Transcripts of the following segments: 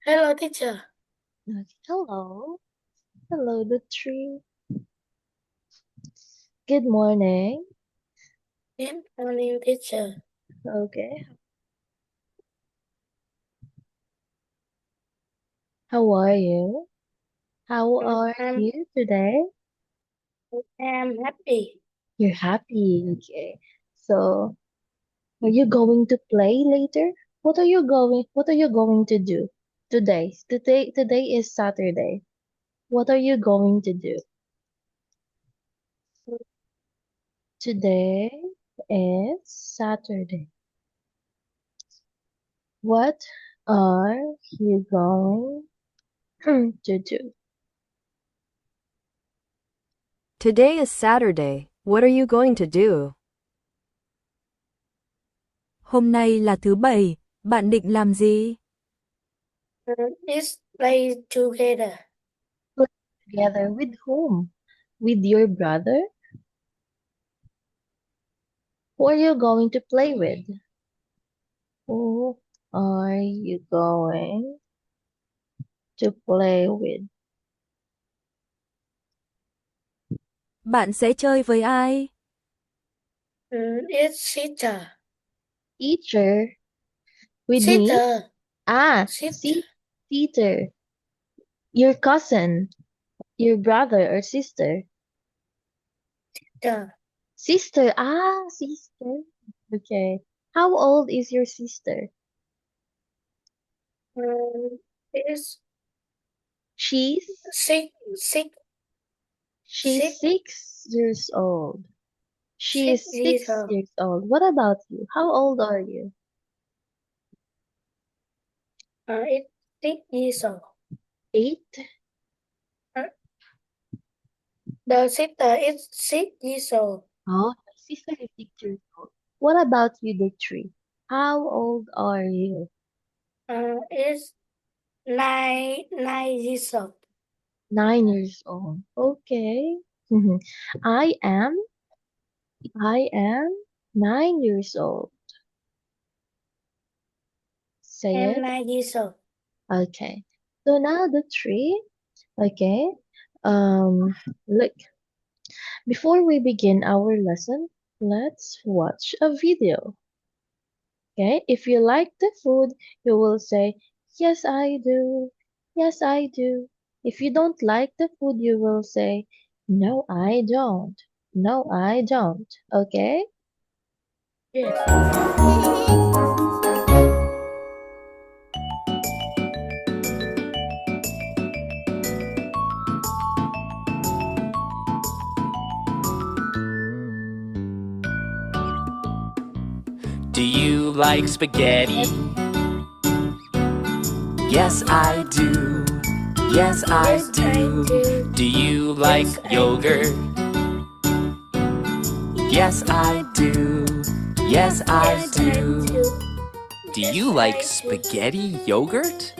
Hello, teacher. Okay, hello. Hello, the tree. Good morning. Good morning, teacher. Okay. How are you? How are I'm you today? I'm happy. You're happy. Okay. So, are you going to play later? What are you going to do today? Today is Saturday. What are you going to do? Today is Saturday. What are you going to do? Today is Saturday. What are you going to do? Hôm nay là thứ bảy, bạn định làm gì? Let's play together. Play together with whom? With your brother? Who are you going to play with? Who are you going to play with? Bạn sẽ chơi với ai? It's sister. Teacher. With me? Sister. Ah, Sister. Peter. Your cousin. Your brother or sister. Sister. Sister. Ah, sister. Okay. How old is your sister? It's She's six, six, she's six, 6 years old. She six is years 6 old. years old. What about you? How old are you? It's 6 years old. 8? Uh, the sister is 6 years old. Oh, my sister is 6 years old. What about you, the tree? How old are you? It's nine years old. 9 years old. Okay. Mhm. I am I am 9 years old. Say I'm it. 9 years old. Okay. So now the tree. Okay. Look. Before we begin our lesson, let's watch a video. Okay, if you like the food, you will say, yes, I do. Yes, I do. If you don't like the food, you will say, no, I don't. No, I don't. Okay? Yes. Do you like spaghetti? Yes, I do. Yes, I Yes, I do. do. Do you like Yes, I yogurt? Yes, I do. Yes, I Yes, do. Do Yes, you like I do. spaghetti yogurt?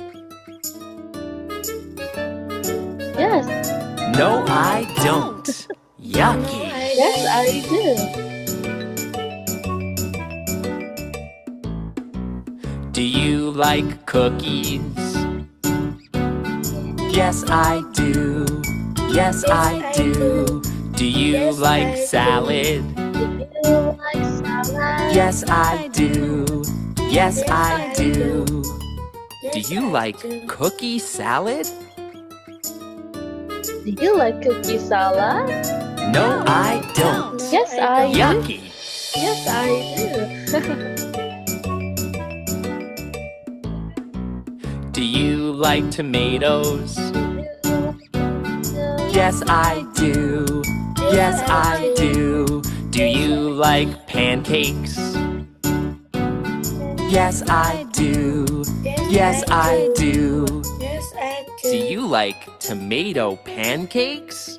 Yes. No, I don't. Yucky. Yes, I do. Do you like cookies? Yes, I do. Yes, I do. Do you Yes, like I do. salad? Do you like salad? Yes, I do. Yes, Yes, I I do. Do Yes, you I like do. cookie salad? Do you like cookie salad? No, I don't. No, Yes, I don't. do. Yucky. Yes, I do. Do you like tomatoes? Yes, I do. Yes, I do. Do you like pancakes? Yes, I do. Yes, I do. Yes, I do. Do you like tomato pancakes?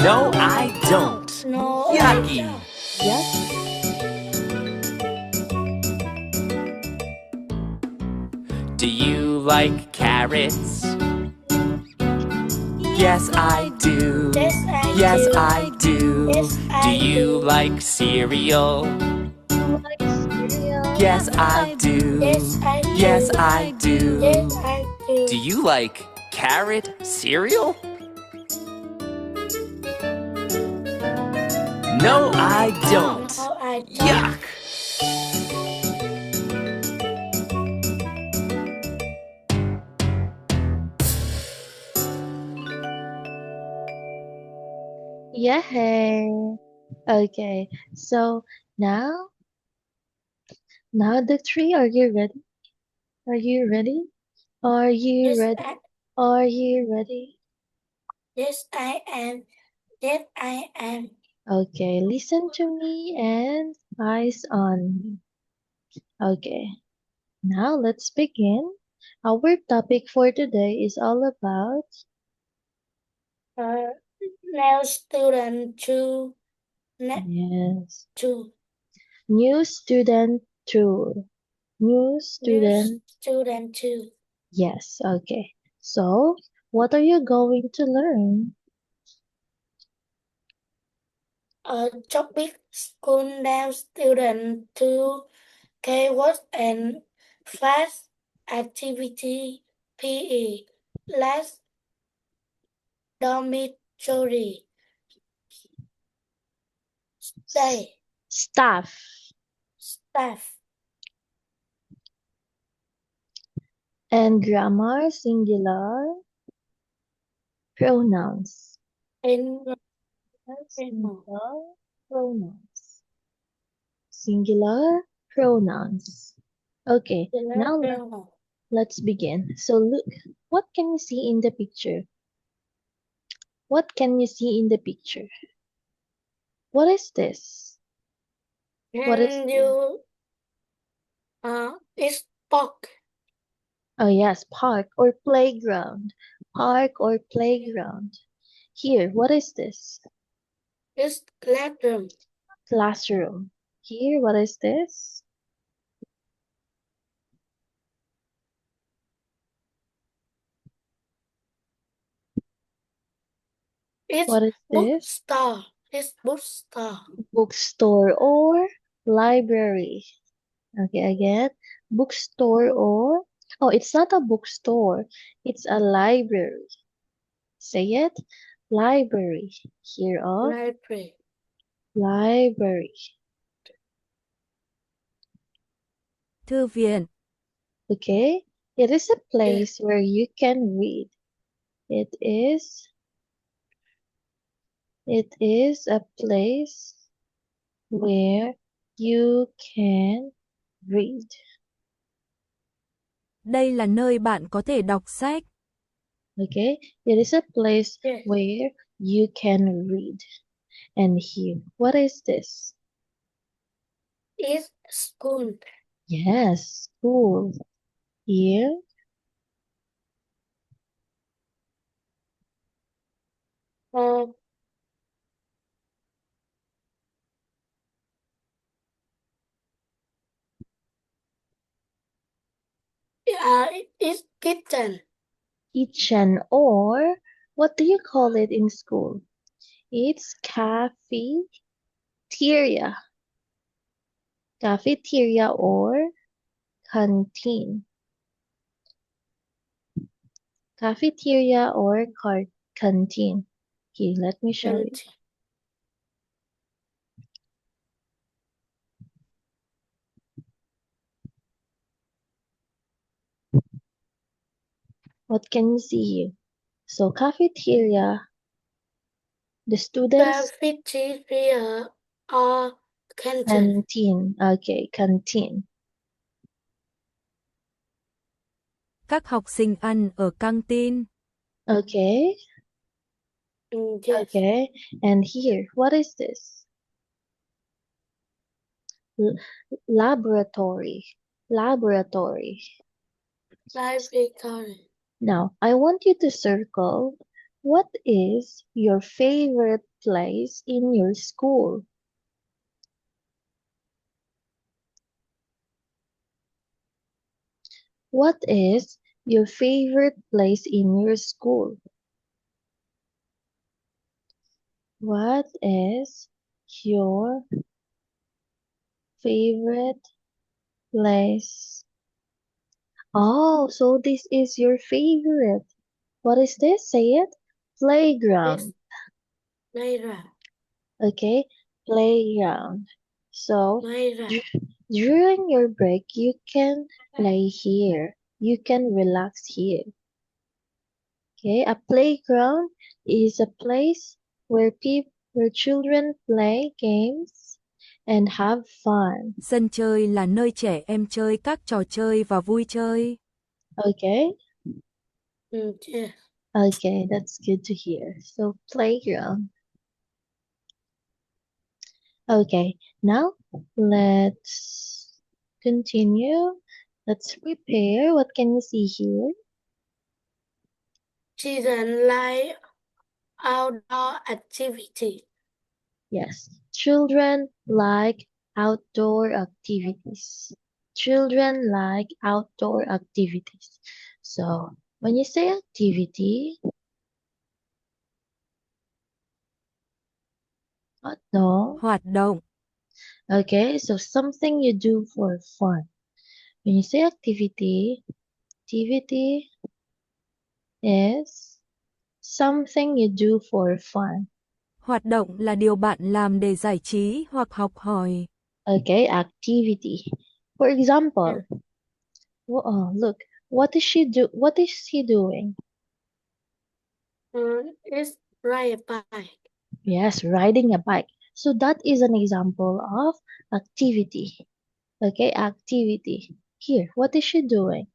No, I don't. No, Yucky. Yes. Do you like carrots? Yes, I do. Yes, Yes, I do. I do. Yes, Do I you do. like cereal? Do you like cereal? Yes, I do. Yes, I do. Yes, I do. Yes, I do. Do you like carrot cereal? No, I don't. No, I don't. Yuck! Yay! Okay, so now, the three, are you ready? Are you ready? Are you Yes, ready? Are you ready? yes, I am. Yes, I am. Okay, listen to me and eyes on me. Okay, now let's begin. Our topic for today is all about Now student two. yes, Two. new student tour. New New student, student two. yes, okay. So, what are you going to learn? Topic school now student two. Keywords and fast activity. PE. Last dormitory. Stay. Staff Staff. and grammar singular pronouns. In Singular pronouns. Singular pronouns. Okay, now let's begin. So look, what can you see in the picture? What can you see in the picture? What is this? What is Can you it's park. Oh yes, park or playground. Park or playground. Here, what is this? It's classroom. Classroom. Here, what is this? It's What is this? bookstore. It's bookstore. Bookstore or library. Okay, again, bookstore or oh, it's not a bookstore. It's a library. Say it. Library. Here of Library. library. Thư viện. Okay? It is a place where you can read. It is a place where you can read. Đây là nơi bạn có thể đọc sách. Okay? It is a place Yes. where you can read. And here, what is this? It's school. Yes, school. Here, Uh, it's kitchen. kitchen or what do you call it in school? It's cafeteria. Cafeteria or canteen. Cafeteria or canteen. Okay, let me show you. What can you see here? So cafeteria, the students Cafeteria or canteen. canteen. Okay, canteen. Các học sinh ăn ở căng tin. Okay, Yes. okay. And here, what is this? Laboratory. Laboratory. Library. Now, I want you to circle what is your favorite place in your school? What is your favorite place in your school? What is your favorite place. Oh, so this is your favorite. What is this? Say it. Playground. Playground. Okay, playground. So Playground. during your break, you can play here. You can relax here. Okay, a playground is a place where children play games and have fun. Sân chơi là nơi trẻ em chơi các trò chơi và vui chơi. Okay, Yeah. okay, that's good to hear. So playground. Okay, now let's continue. Let's prepare. What can you see here? Children like outdoor activity. Yes, children like outdoor activities. Children like outdoor activities. So when you say activity, no, Hoạt động, okay, so something you do for fun. When you say activity, activity is something you do for fun. hoạt động là điều bạn làm để giải trí hoặc học hỏi. Okay, activity. For example, look, what is she do? What is he doing? It's ride a bike. Yes, riding a bike. So that is an example of activity. Okay, activity. Here, what is she doing?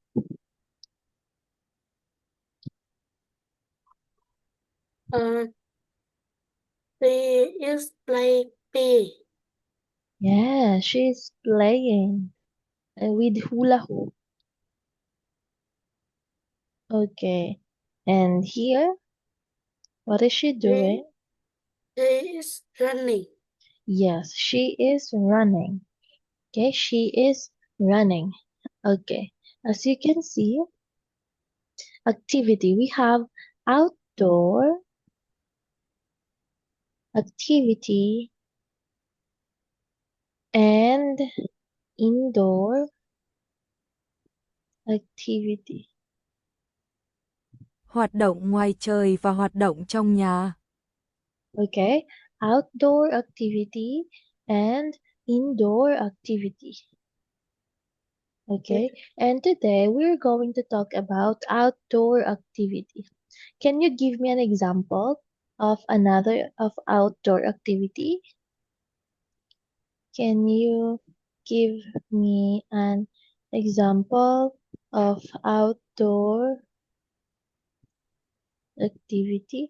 She is playing bee. Yeah, she's playing with hula hoop. Okay, and here, what is she doing? She is running. Yes, she is running. Okay, she is running. Okay, as you can see, activity. We have outdoor activity and indoor activity. Hoạt động ngoài trời và hoạt động trong nhà. Okay, outdoor activity and indoor activity. Okay, and today we're going to talk about outdoor activity. Can you give me an example of another of outdoor activity? Can you give me an example of outdoor activity?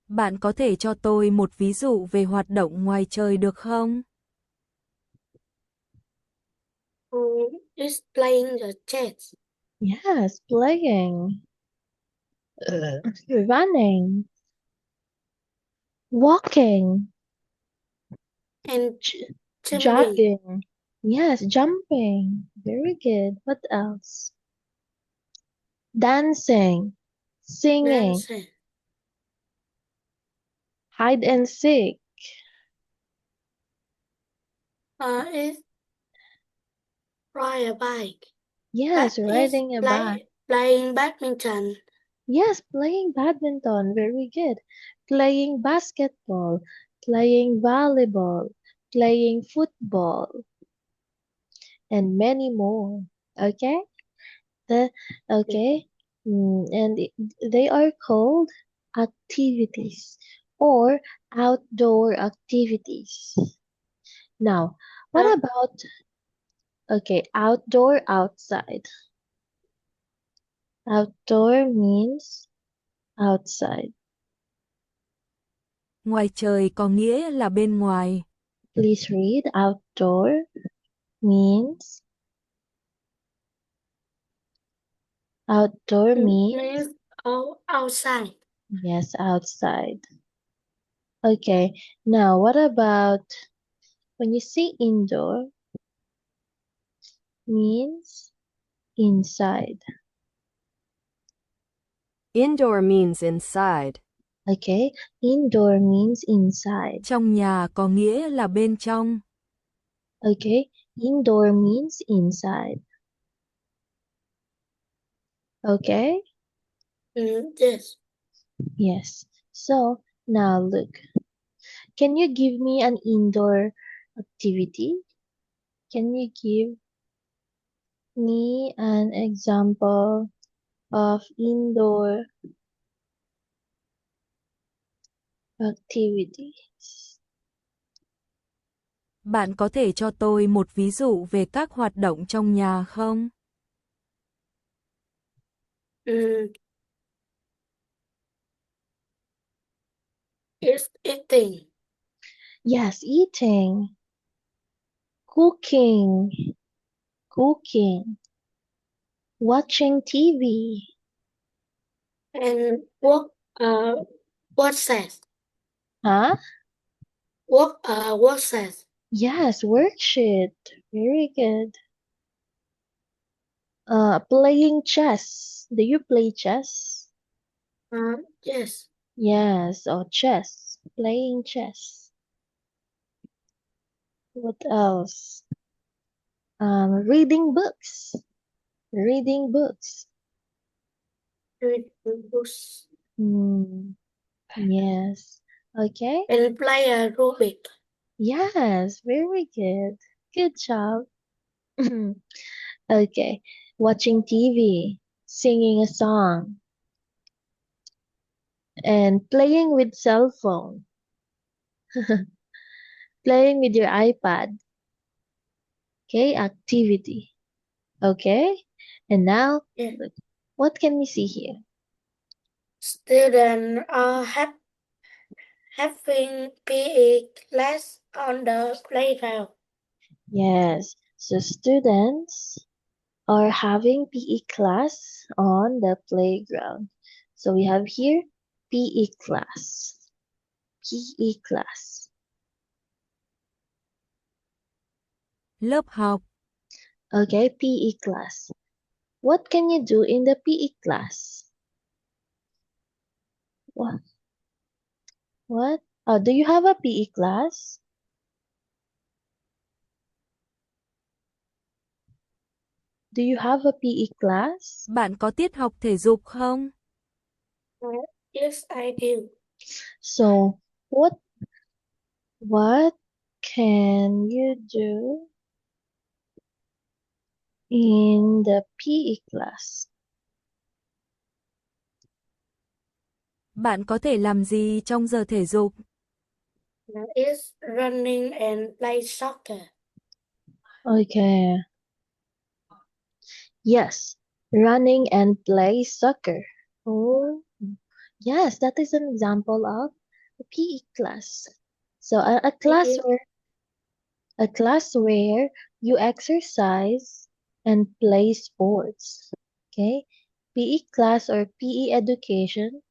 Bạn có thể cho tôi một ví dụ về hoạt động ngoài trời được không? Is playing the chess. Yes, playing, running, walking, And jumping. jogging. Yes, jumping. Very good. What else? Dancing, singing, Dancing. hide and seek. Is ride a bike. Yes, Is riding a bike. playing badminton. Yes, playing badminton. Very good. Playing basketball, playing volleyball, playing football, and many more. Okay? Okay. And they are called activities or outdoor activities. Now, what Uh, about, okay, outdoor, outside? Outdoor means outside. Ngoài trời có nghĩa là bên ngoài. Please read. Outdoor means means outside. yes, outside. Okay. Now, what about when you say indoor means inside. Indoor means inside. Okay, indoor means inside. Okay, Yes. yes. So now look, can you give me an indoor activity? Can you give me an example of indoor activities? Bạn có thể cho tôi một ví dụ về các hoạt động trong nhà không? Mm, it's eating. Yes, eating, cooking, cooking, watching TV. And what says? Huh? What says? Yes, worksheet. Very good. Playing chess. Do you play chess? Yes. Yes, or chess. Playing chess. What else? Reading books. Reading books. Read books. Yes. Okay. And play a Rubik. Yes, very good. Good job. Okay. Watching TV, singing a song, and playing with cell phone, playing with your iPad. Okay, activity. Okay. And now, Yeah. look, what can we see here? Students are having PE class on the playground. Yes. So students are having PE class on the playground. So we have here PE class. PE class. Lớp học. Okay, PE class. What can you do in the PE class? What? What? Oh, do you have a PE class? Do you have a PE class? Bạn có tiết học thể dục không? Yes, I do. So, what can you do in the PE class? Bạn có thể làm gì trong giờ thể dục? It's running and play soccer. Okay. Yes, running and play soccer. Oh, yes, that is an example of a PE class. So a class where you exercise and play sports. Okay? PE class or PE education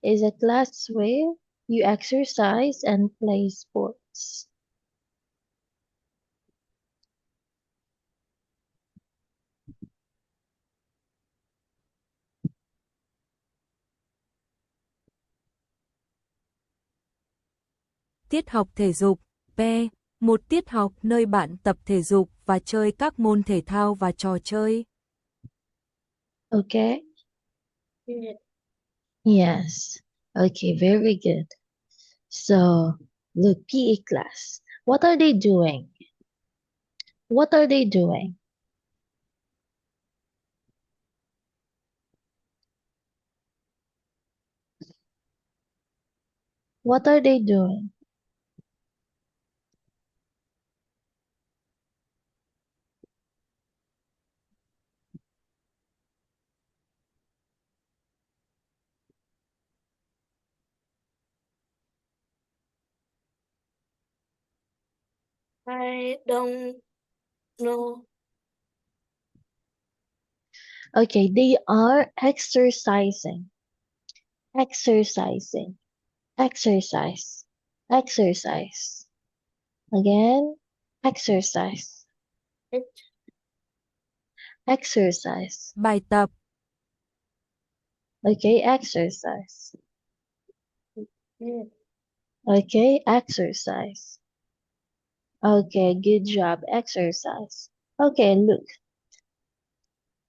is a class where you exercise and play sports. Tiết học thể dục. P. Một tiết học nơi bạn tập thể dục và chơi các môn thể thao và trò chơi. Okay? Yeah. Yes. Okay, very good. So, look, PE class. What are they doing? What are they doing? What are they doing? I don't know. Okay, they are exercising. Exercising. Exercise. Exercise. Again, exercise. It, Exercise. Bài tập. Okay, exercise. yeah. Okay, exercise. Okay, good job. Exercise. Okay, look.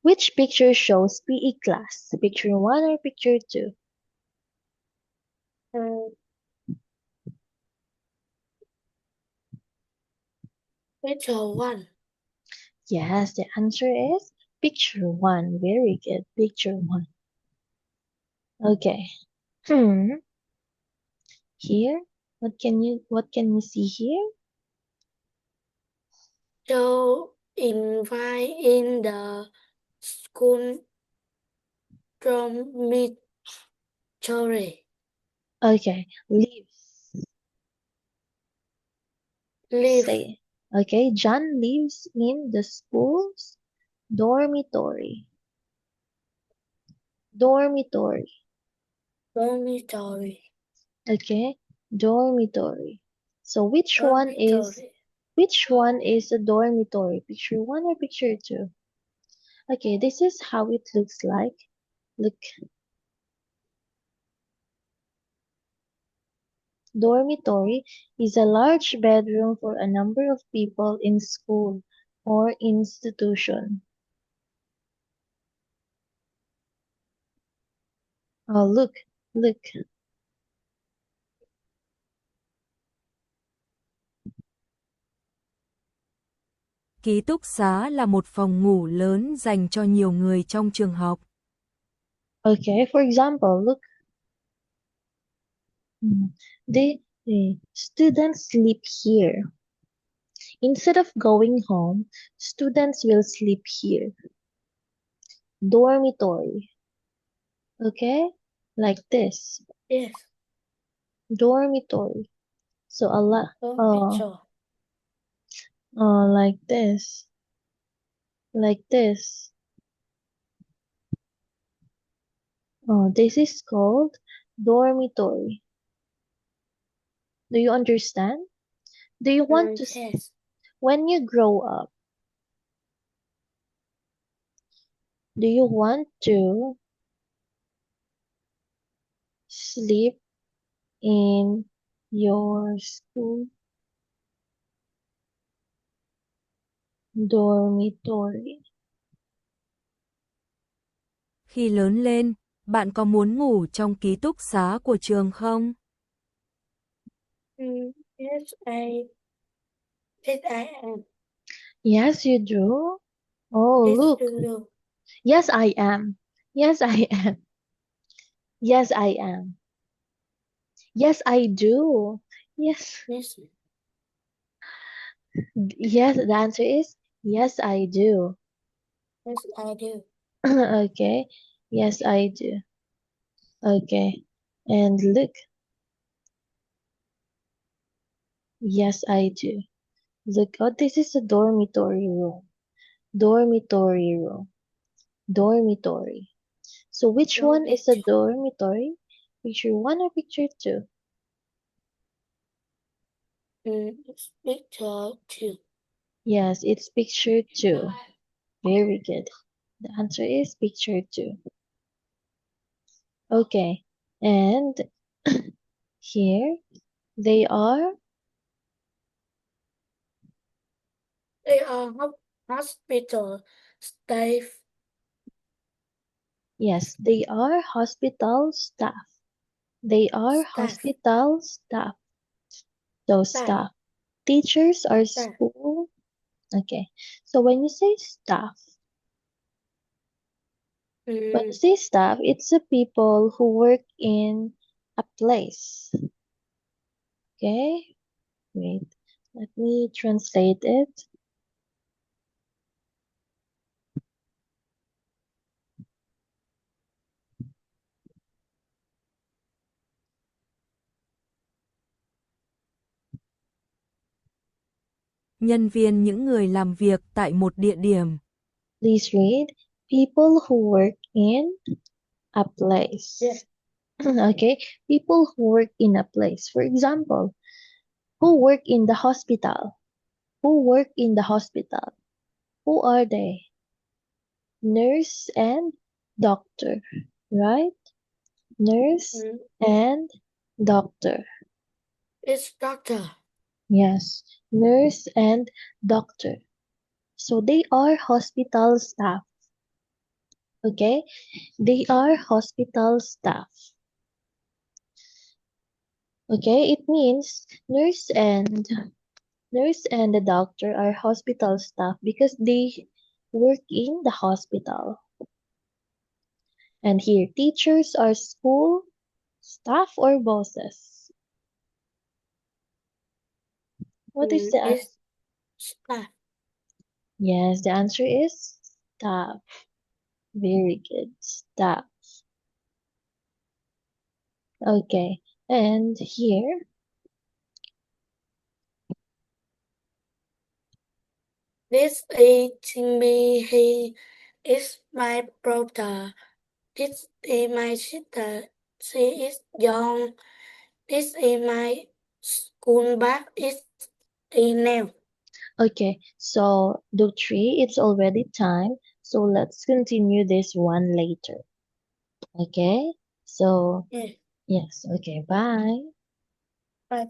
Which picture shows PE class? Picture 1 or picture 2? Uh, picture 1. Yes, the answer is picture 1. Very good. Picture 1. Okay. Here, what can you see here? So invite in the school dormitory. Okay, lives. Live Say. Okay, John lives in the school's dormitory. Dormitory. dormitory. Okay, dormitory. So which one is a dormitory? Picture 1 or picture 2? Okay, this is how it looks like. Look, dormitory is a large bedroom for a number of people in school or institution. Oh, look, look. Ký túc xá là một phòng ngủ lớn dành cho nhiều người trong trường học. Okay, for example, look. The students sleep here. Instead of going home, students will sleep here. Dormitory. Okay? Like this. Yes. Dormitory. So a lot Dormitory. like this. Like this. This is called dormitory. Do you understand? Do you want to Yes. when you grow up, do you want to sleep in your school dormitory? Khi lớn lên, bạn có muốn ngủ trong ký túc xá của trường không? Yes, yes, I am. Yes, you do. Oh, Yes, look. you do. Yes, I am. Yes, I am. Yes, I am. Yes, I do. Yes. Yes, Yes, the answer is yes, I do. yes, I do. Okay. Yes, I do. Okay. And look. Yes, I do. Look, oh, this is a dormitory room. Dormitory room. Dormitory. So which one is a dormitory? Picture 1 or picture 2? It's picture 2. Yes, it's picture 2. Very good. The answer is picture 2. Okay. And here they are. They are hospital staff. Yes, they are hospital staff. They are hospital staff. So staff. Teachers are Staff. school. Okay. So when you say staff, when you say staff, it's the people who work in a place. Okay. Wait. Let me translate it. Nhân viên những người làm việc tại một địa điểm. Please read. People who work in a place. Yes. Okay. People who work in a place. For example, who work in the hospital? Who work in the hospital? Who are they? Nurse and doctor, right? Nurse and doctor. It's doctor. Yes, nurse and doctor. So they are hospital staff. Okay, they are hospital staff. Okay, it means nurse and the doctor are hospital staff because they work in the hospital. And here, teachers are school staff or bosses. What is the Is staff. Yes, the answer is staff. Very good. Staff. Okay. And here, This is Jimmy. He is my brother. This is my sister. She is young. This is my school bag. It's now. okay. So, do three, it's already time. So, let's continue this one later. Okay. So, Yeah, yes. Okay. Bye. but